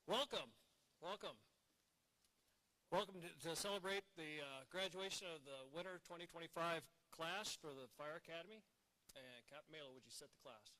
Welcome, welcome. Welcome to celebrate the graduation of the winter 2025 class for the Fire Academy. And Captain Melo, would you set the class?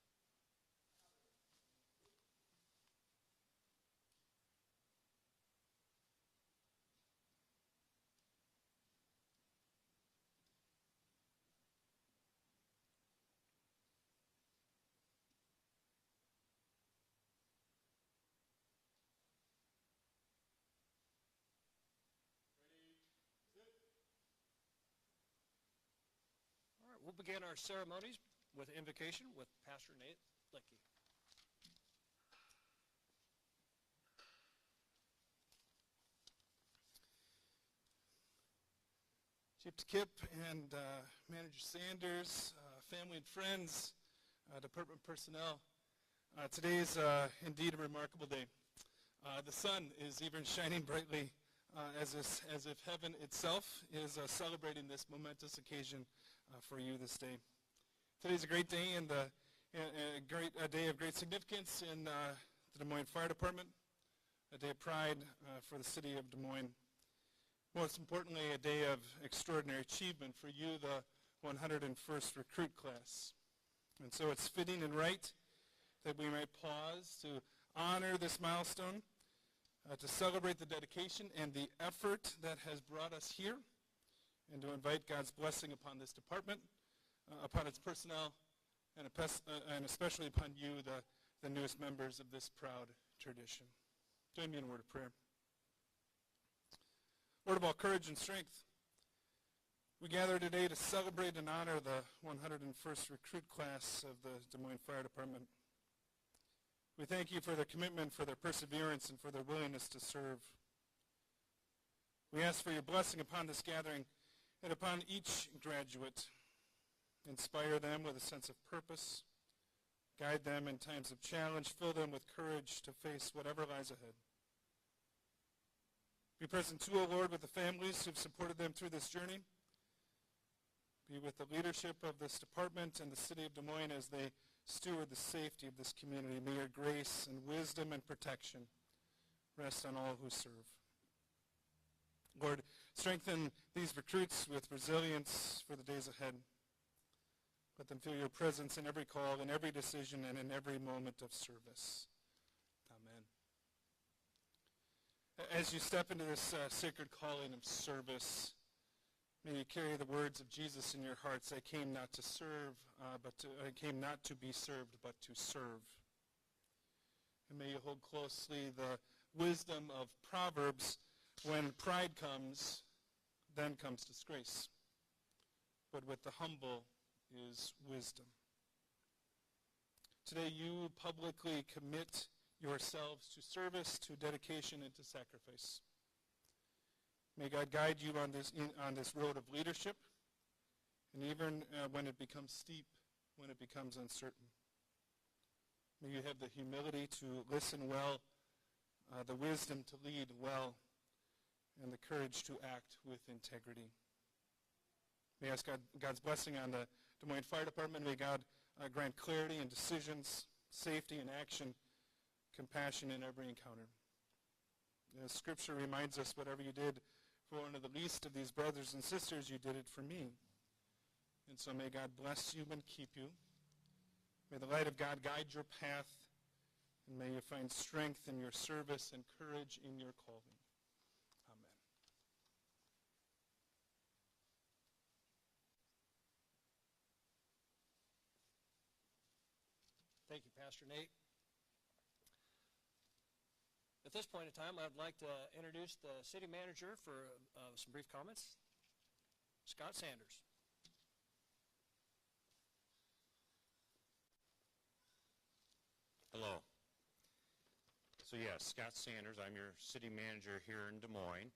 All right, we'll begin our ceremonies with invocation with Pastor Nate Licky. Chief Kip and Manager Sanders, family and friends, department personnel. Today is indeed a remarkable day. The sun is even shining brightly as if heaven itself is celebrating this momentous occasion for you this day. Today's a great day and a day of great significance in the Des Moines Fire Department, a day of pride for the city of Des Moines. Most importantly, a day of extraordinary achievement for you, the 101st recruit class. And so it's fitting and right that we might pause to honor this milestone, to celebrate the dedication and the effort that has brought us here, and to invite God's blessing upon this department, upon its personnel, and especially upon you, the newest members of this proud tradition. Join me in a word of prayer. Lord of all courage and strength, we gather today to celebrate and honor the 101st recruit class of the Des Moines Fire Department. We thank you for their commitment, for their perseverance, and for their willingness to serve. We ask for your blessing upon this gathering and upon each graduate. Inspire them with a sense of purpose. Guide them in times of challenge. Fill them with courage to face whatever lies ahead. Be present too, O Lord, with the families who've supported them through this journey. Be with the leadership of this department and the city of Des Moines as they steward the safety of this community. May your grace and wisdom and protection rest on all who serve. Lord, strengthen these recruits with resilience for the days ahead. Let them feel your presence in every call, in every decision, and in every moment of service. Amen. As you step into this sacred calling of service, may you carry the words of Jesus in your hearts. I came not to serve, I came not to be served, but to serve. And may you hold closely the wisdom of Proverbs. When pride comes, then comes disgrace. But with the humble is wisdom. Today you publicly commit yourselves to service, to dedication, and to sacrifice. May God guide you on this road of leadership, and even when it becomes steep, when it becomes uncertain. May you have the humility to listen well, the wisdom to lead well, and the courage to act with integrity. May I ask God's blessing on the Des Moines Fire Department. May God grant clarity in decisions, safety in action, compassion in every encounter. As Scripture reminds us, whatever you did for one of the least of these brothers and sisters, you did it for me. And so may God bless you and keep you. May the light of God guide your path, and may you find strength in your service and courage in your calling. Amen. Thank you, Pastor Nate. At this point in time, I'd like to introduce the city manager for some brief comments, Scott Sanders. Hello. So yes, Scott Sanders, I'm your city manager here in Des Moines,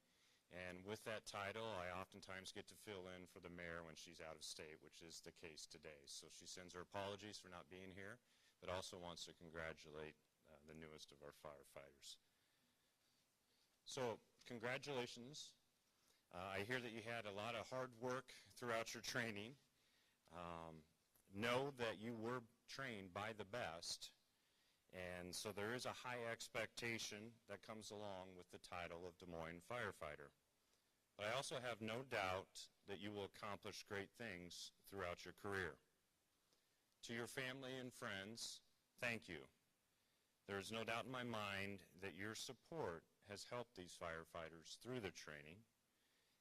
and with that title, I oftentimes get to fill in for the mayor when she's out of state, which is the case today. So she sends her apologies for not being here, but also wants to congratulate the newest of our firefighters. So congratulations. I hear that you had a lot of hard work throughout your training. Know that you were trained by the best, And so there is a high expectation that comes along with the title of Des Moines firefighter. But I also have no doubt that you will accomplish great things throughout your career. To your family and friends, thank you. There is no doubt in my mind that your support has helped these firefighters through their training.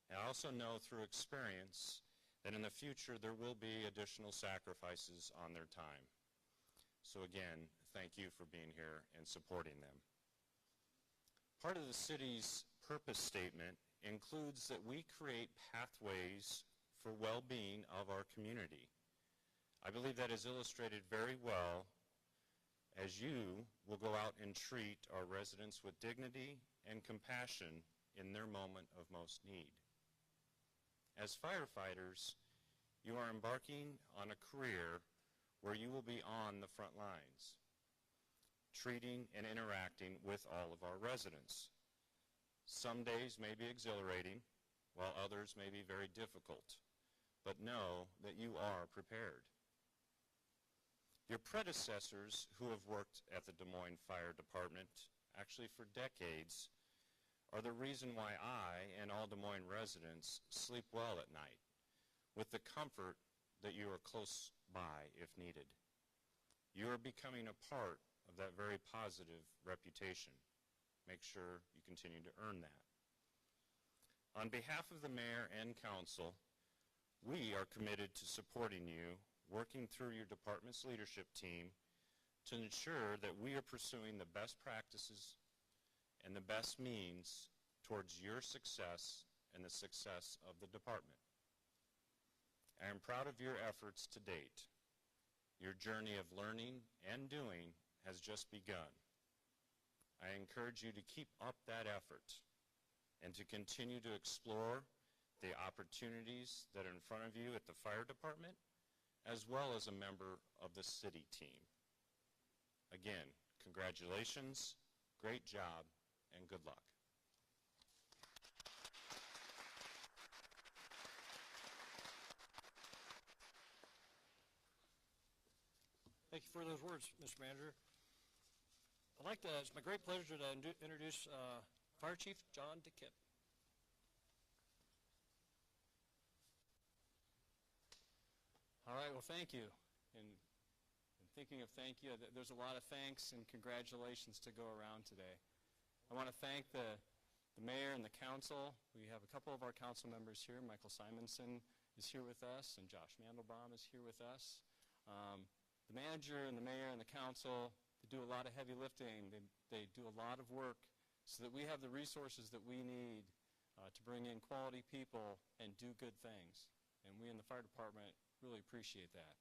And I also know through experience that in the future there will be additional sacrifices on their time. So again, thank you for being here and supporting them. Part of the city's purpose statement includes that we create pathways for well-being of our community. I believe that is illustrated very well as you will go out and treat our residents with dignity and compassion in their moment of most need. As firefighters, you are embarking on a career where you will be on the front lines, treating and interacting with all of our residents. Some days may be exhilarating, while others may be very difficult, but know that you are prepared. Your predecessors who have worked at the Des Moines Fire Department, actually for decades, are the reason why I and all Des Moines residents sleep well at night, with the comfort that you are close by if needed. You are becoming a part of that very positive reputation. Make sure you continue to earn that. On behalf of the mayor and council, we are committed to supporting you, working through your department's leadership team to ensure that we are pursuing the best practices and the best means towards your success and the success of the department. I am proud of your efforts to date. Your journey of learning and doing has just begun. I encourage you to keep up that effort and to continue to explore the opportunities that are in front of you at the fire department, as well as a member of the city team. Again, congratulations, great job, and good luck. Thank you for those words, Mr. Manager. It's my great pleasure to introduce Fire Chief John DeKipp. All right, well, thank you. And thinking of thank you, there's a lot of thanks and congratulations to go around today. I want to thank the mayor and the council. We have a couple of our council members here. Michael Simonson is here with us, and Josh Mandelbaum is here with us. The manager and the mayor and the council, they do a lot of heavy lifting. They do a lot of work so that we have the resources that we need to bring in quality people and do good things. And we in the fire department really appreciate that.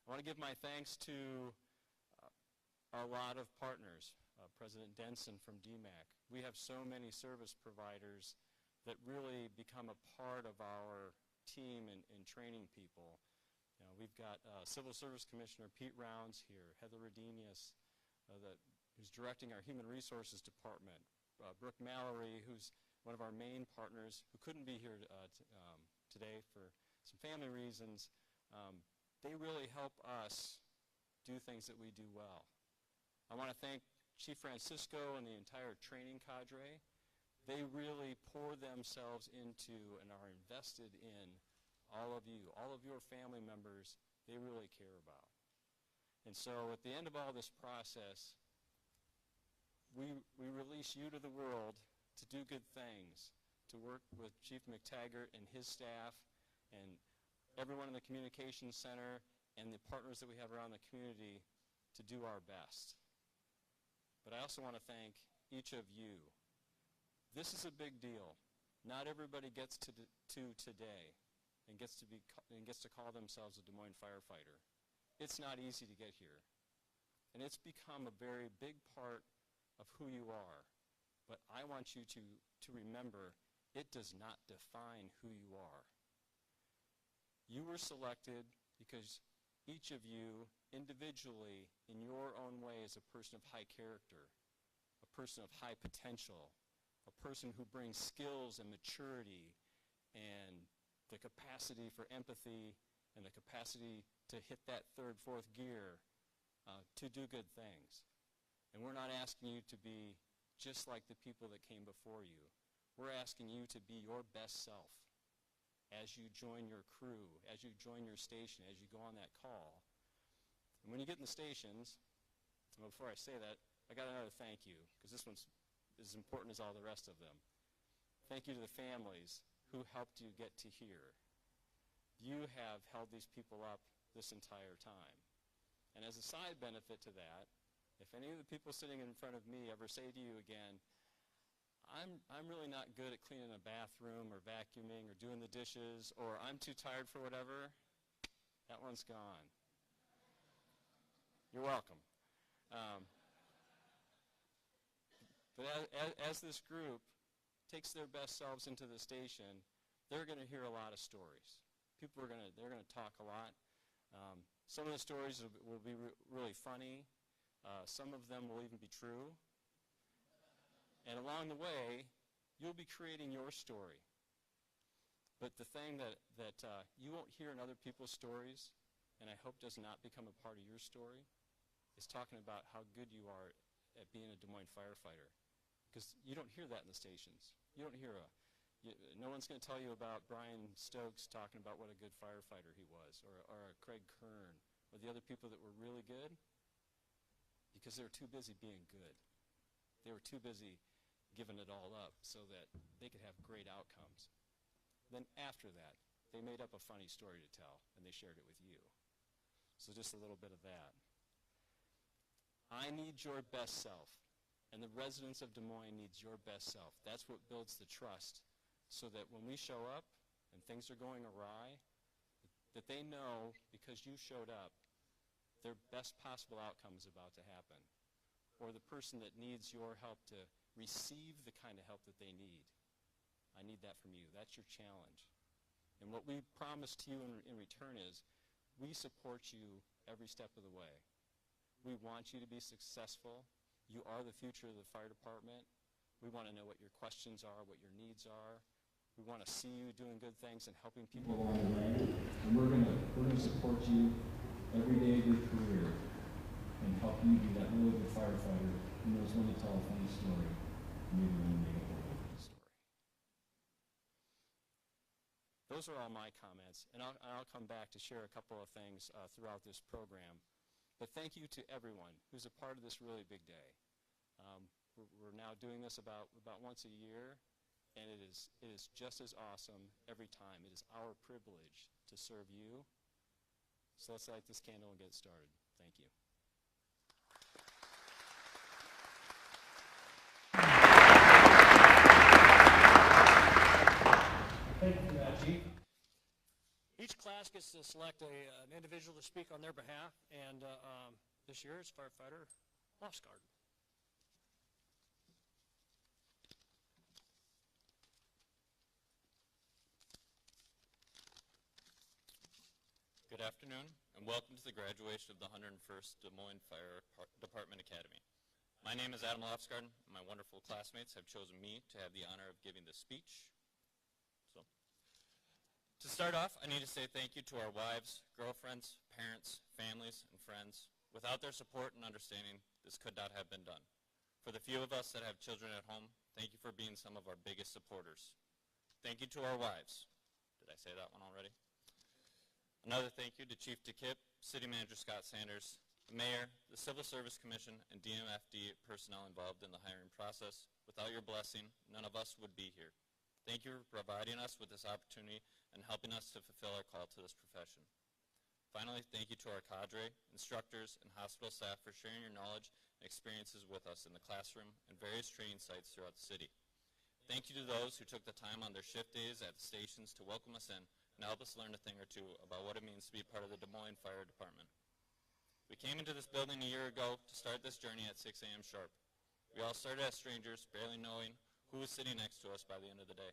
I want to give my thanks to a lot of partners. President Denson from DMAC. We have so many service providers that really become a part of our team in training people. You know, we've got Civil Service Commissioner Pete Rounds here, Heather Redenius, who's directing our Human Resources Department, Brooke Mallory, who's one of our main partners, who couldn't be here today for some family reasons. They really help us do things that we do well. I want to thank Chief Francisco and the entire training cadre. They really pour themselves into and are invested in all of you, all of your family members. They really care about. And so at the end of all this process, we release you to the world to do good things, to work with Chief McTaggart and his staff and everyone in the communications center and the partners that we have around the community to do our best. But I also want to thank each of you. This is a big deal. Not everybody gets to today and gets to call themselves a Des Moines firefighter. It's not easy to get here. And it's become a very big part of who you are. But I want you to remember, it does not define who you are. You were selected because each of you individually, in your own way, is a person of high character, a person of high potential, a person who brings skills and maturity and the capacity for empathy and the capacity to hit that third, fourth gear to do good things. And we're not asking you to be just like the people that came before you. We're asking you to be your best self as you join your crew, as you join your station, as you go on that call. And when you get in the stations, well, before I say that, I got another thank you, because this one's as important as all the rest of them. Thank you to the families who helped you get to here. You have held these people up this entire time. And as a side benefit to that, if any of the people sitting in front of me ever say to you again, I'm really not good at cleaning a bathroom or vacuuming or doing the dishes, or I'm too tired for whatever, that one's gone. You're welcome. But as this group takes their best selves into the station, they're going to hear a lot of stories. People are they're going to talk a lot. Some of the stories will be really funny. Some of them will even be true. And along the way, you'll be creating your story. But the thing that you won't hear in other people's stories, and I hope does not become a part of your story, is talking about how good you are at being a Des Moines firefighter. Because you don't hear that in the stations. You don't hear no one's going to tell you about Brian Stokes talking about what a good firefighter he was, or Craig Kern, or the other people that were really good, because they were too busy being good. They were too busy giving it all up so that they could have great outcomes. Then after that, they made up a funny story to tell, and they shared it with you. So just a little bit of that. I need your best self, and the residents of Des Moines needs your best self. That's what builds the trust, so that when we show up and things are going awry, that they know because you showed up, their best possible outcome is about to happen. Or the person that needs your help to receive the kind of help that they need. I need that from you. That's your challenge. And what we promise to you in return is we support you every step of the way. We want you to be successful. You are the future of the fire department. We want to know what your questions are, what your needs are. We want to see you doing good things and helping people along the way. And we're going to support you every day of your career and help you be that really good firefighter who knows when to tell a funny story, maybe when to make up a really good story. Those are all my comments, and I'll come back to share a couple of things throughout this program. But thank you to everyone who's a part of this really big day. We're now doing this about once a year, and it is just as awesome every time. It is our privilege to serve you. So let's light this candle and get started. Thank you. Thank you for that, Chief. Each class gets to select an individual to speak on their behalf, and this year it's firefighter Lofsgaard. Good afternoon, and welcome to the graduation of the 101st Des Moines Fire Department Academy. My name is Adam Lofsgaard, and my wonderful classmates have chosen me to have the honor of giving this speech. To start off, I need to say thank you to our wives, girlfriends, parents, families, and friends. Without their support and understanding, this could not have been done. For the few of us that have children at home, thank you for being some of our biggest supporters. Thank you to our wives. Did I say that one already? Another thank you to Chief DeKipp, City Manager Scott Sanders, the Mayor, the Civil Service Commission, and DMFD personnel involved in the hiring process. Without your blessing, none of us would be here. Thank you for providing us with this opportunity and helping us to fulfill our call to this profession. Finally, thank you to our cadre, instructors, and hospital staff for sharing your knowledge and experiences with us in the classroom and various training sites throughout the city. Thank you to those who took the time on their shift days at the stations to welcome us in and help us learn a thing or two about what it means to be part of the Des Moines Fire Department. We came into this building a year ago to start this journey at 6 a.m. sharp. We all started as strangers, barely knowing who was sitting next to us by the end of the day.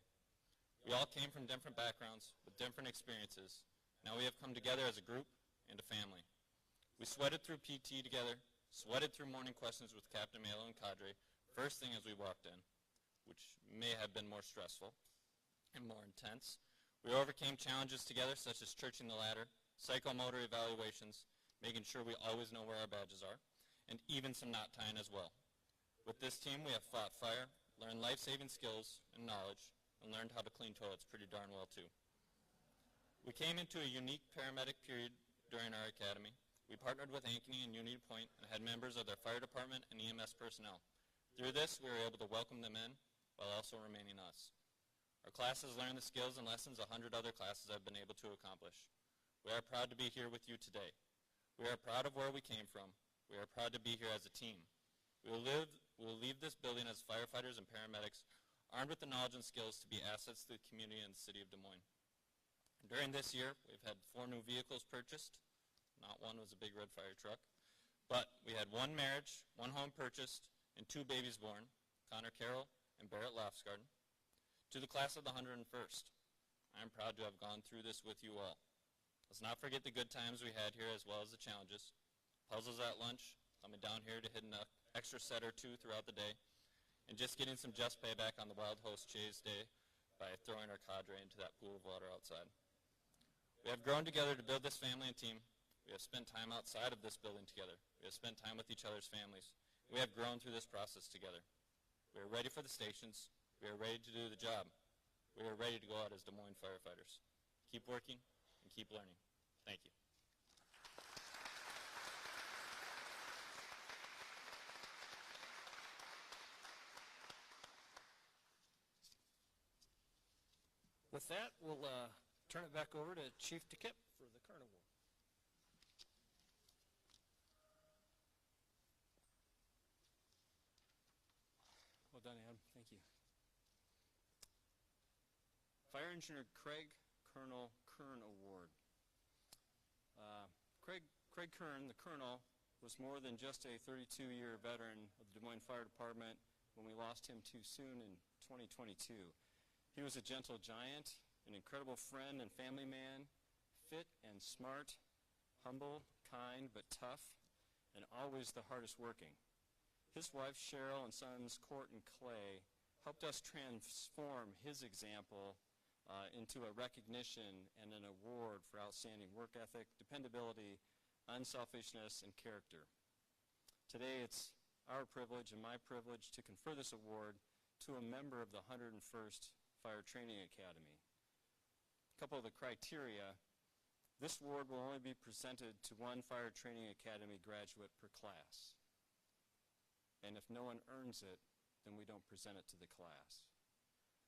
We all came from different backgrounds with different experiences. Now we have come together as a group and a family. We sweated through PT together, sweated through morning questions with Captain Malo and cadre first thing as we walked in, which may have been more stressful and more intense. We overcame challenges together such as churching the ladder, psychomotor evaluations, making sure we always know where our badges are, and even some knot tying as well. With this team, we have fought fire, learned life-saving skills and knowledge, and learned how to clean toilets pretty darn well too. We came into a unique paramedic period during our academy. We partnered with Ankeny and Unity Point and had members of their fire department and EMS personnel. Through this, we were able to welcome them in while also remaining us. Our classes learned the skills and lessons 100 other classes have been able to accomplish. We are proud to be here with you today. We are proud of where we came from. We are proud to be here as a team. We will leave this building as firefighters and paramedics, armed with the knowledge and skills to be assets to the community and the city of Des Moines. During this year, we've had 4 new vehicles purchased. Not one was a big red fire truck. But we had 1 marriage, 1 home purchased, and 2 babies born, Connor Carroll and Barrett Lofsgarden. To the class of the 101st, I am proud to have gone through this with you all. Let's not forget the good times we had here as well as the challenges. Puzzles at lunch, coming down here to hit an extra set or 2 throughout the day, and just getting some just payback on the Wild Host Chase Day by throwing our cadre into that pool of water outside. We have grown together to build this family and team. We have spent time outside of this building together. We have spent time with each other's families. We have grown through this process together. We are ready for the stations. We are ready to do the job. We are ready to go out as Des Moines firefighters. Keep working and keep learning. Thank you. With that, we'll turn it back over to Chief DeKipp for the Kern Award. Well done, Adam. Thank you. Fire Engineer Craig Colonel Kern Award. Craig Kern, the Colonel, was more than just a 32-year veteran of the Des Moines Fire Department when we lost him too soon in 2022. He was a gentle giant, an incredible friend and family man, fit and smart, humble, kind, but tough, and always the hardest working. His wife Cheryl and sons Court and Clay helped us transform his example into a recognition and an award for outstanding work ethic, dependability, unselfishness, and character. Today it's our privilege and my privilege to confer this award to a member of the 101st Fire Training Academy. A couple of the criteria: this award will only be presented to 1 Fire Training Academy graduate per class. And if no one earns it, then we don't present it to the class.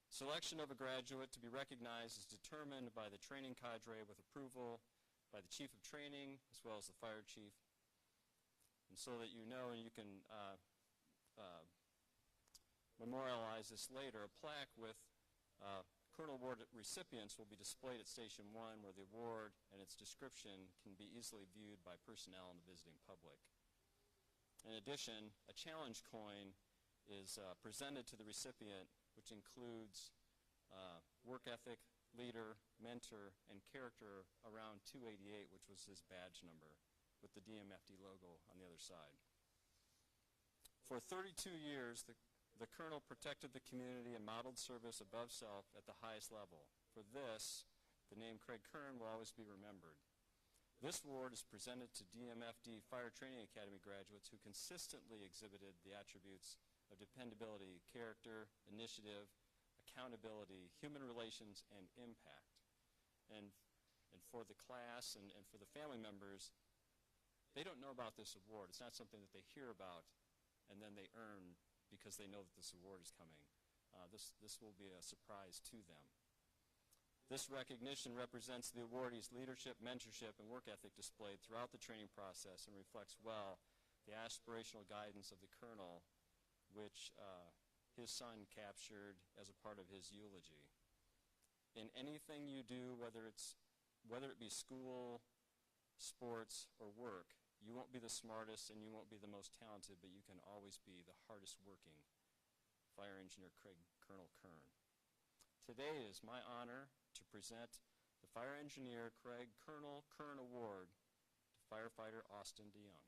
Selection of a graduate to be recognized is determined by the training cadre with approval by the Chief of Training as well as the Fire Chief. And so that you know and you can memorialize this later, a plaque with Colonel Award recipients will be displayed at Station 1, where the award and its description can be easily viewed by personnel and the visiting public. In addition, a challenge coin is presented to the recipient, which includes work ethic, leader, mentor, and character around 288, which was his badge number, with the DMFD logo on the other side. For 32 years, the Colonel protected the community and modeled service above self at the highest level. For this, the name Craig Kern will always be remembered. This award is presented to DMFD Fire Training Academy graduates who consistently exhibited the attributes of dependability, character, initiative, accountability, human relations, and impact. And for the class and for the family members, they don't know about this award. It's not something that they hear about and then they earn because they know that this award is coming. This will be a surprise to them. This recognition represents the awardee's leadership, mentorship, and work ethic displayed throughout the training process and reflects well the aspirational guidance of the Colonel, which his son captured as a part of his eulogy. In anything you do, whether it be school, sports, or work, you won't be the smartest and you won't be the most talented, but you can always be the hardest working. Fire Engineer Colonel Kern. Today is my honor to present the Fire Engineer Craig Colonel Kern Award to firefighter Austin DeYoung.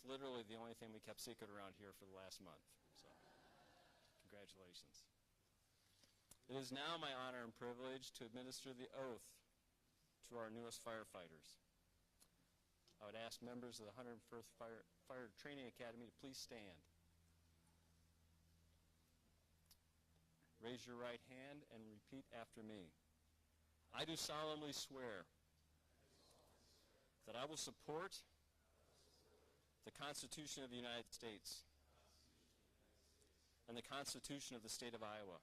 literally the only thing we kept secret around here for the last month. So, congratulations. It is now my honor and privilege to administer the oath to our newest firefighters. I would ask members of the 101st Fire Training Academy to please stand. Raise your right hand and repeat after me. I do solemnly swear that I will support the Constitution of the United States and the Constitution of the State of Iowa.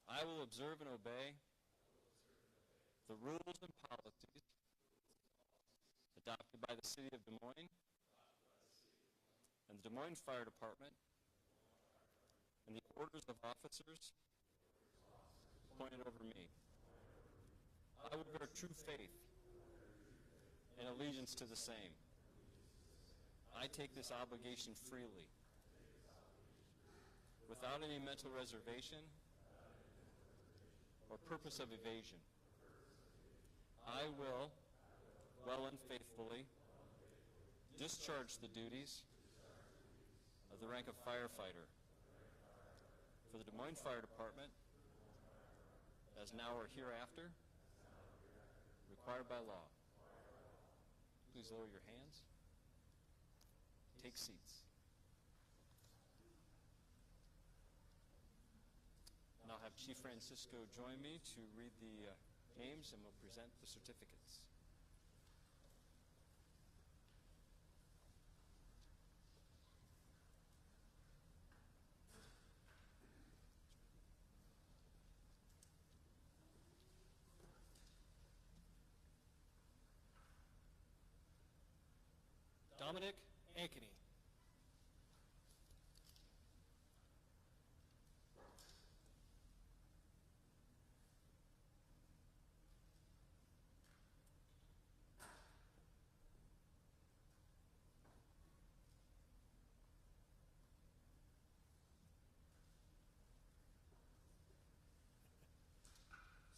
I will observe and obey the rules and policies adopted by the City of Des Moines and the Des Moines Fire Department and the orders of officers appointed over me. I will bear true faith and allegiance to the same. I take this obligation freely, without any mental reservation or purpose of evasion. I will, well and faithfully, discharge the duties of the rank of firefighter for the Des Moines Fire Department as now or hereafter required by law. Please lower your hands. Take seats. And I'll have Chief Francisco join me to read the names, and we'll present the certificates. Dominic Ankeny.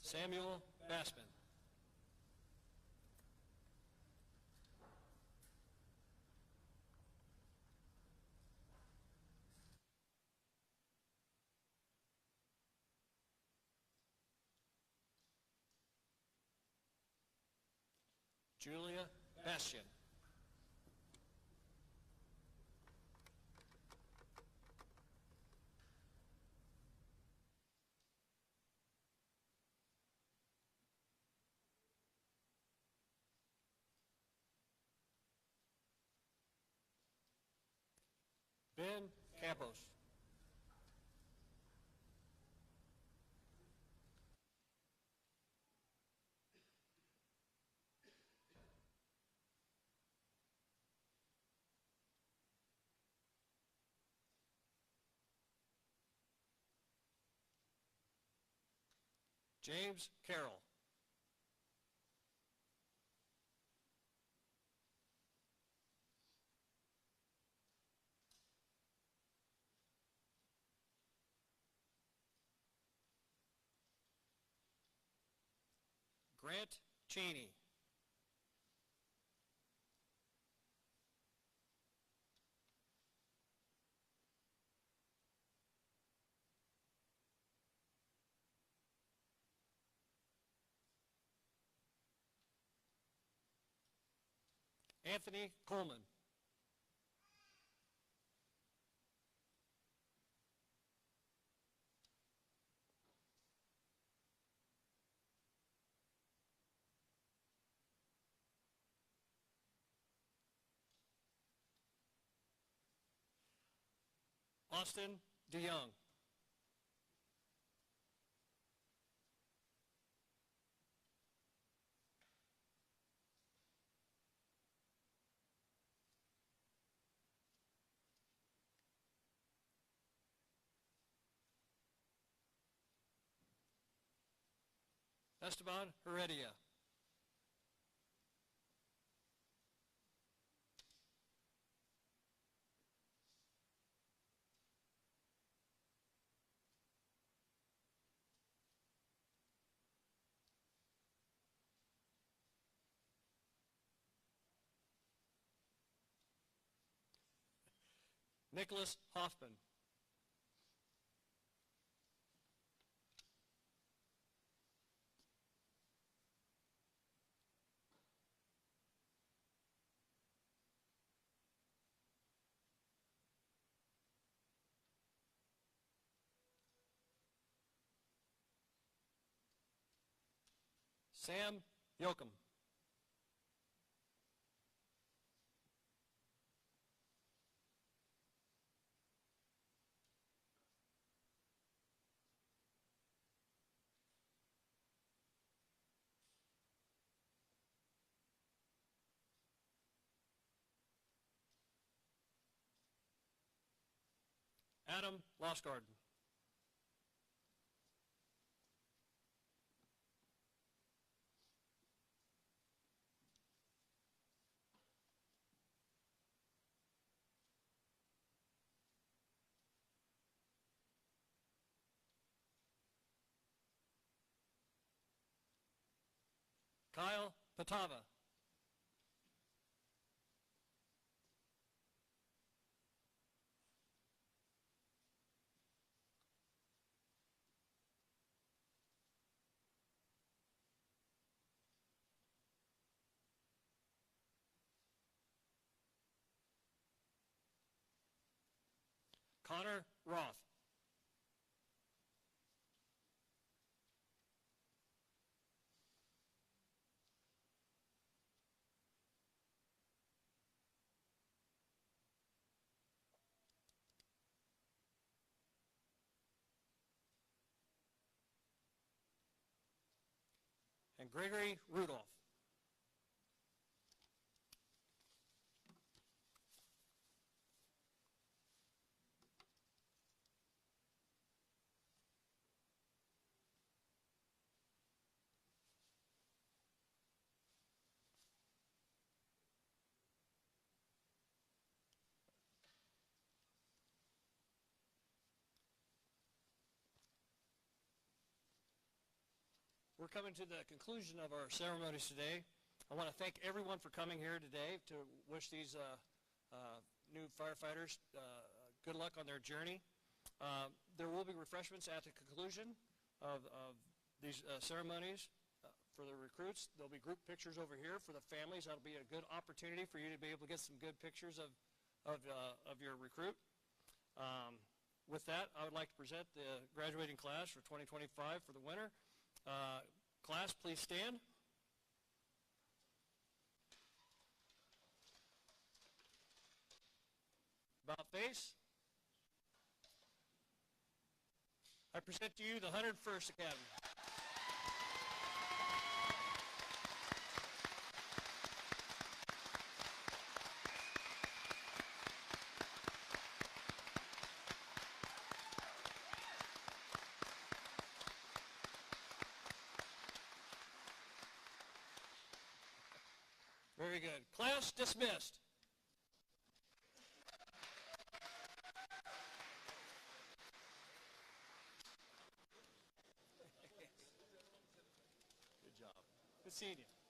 Samuel Bassman. Julia Bastian. Ben Campos. James Carroll. Grant Cheney. Anthony Coleman. Austin DeYoung. Esteban Heredia. Nicholas Hoffman. Sam Yoakum. Adam Losgarden. Kyle Patava. Connor Roth. And Gregory Rudolph. We're coming to the conclusion of our ceremonies today. I want to thank everyone for coming here today to wish these new firefighters good luck on their journey. There will be refreshments at the conclusion of these ceremonies for the recruits. There'll be group pictures over here for the families. That'll be a good opportunity for you to be able to get some good pictures of your recruit. With that, I would like to present the graduating class for 2025 for the winter. Class, please stand. About face. I present to you the 101st Academy. Very good. Class dismissed. Good job. Good seeing you.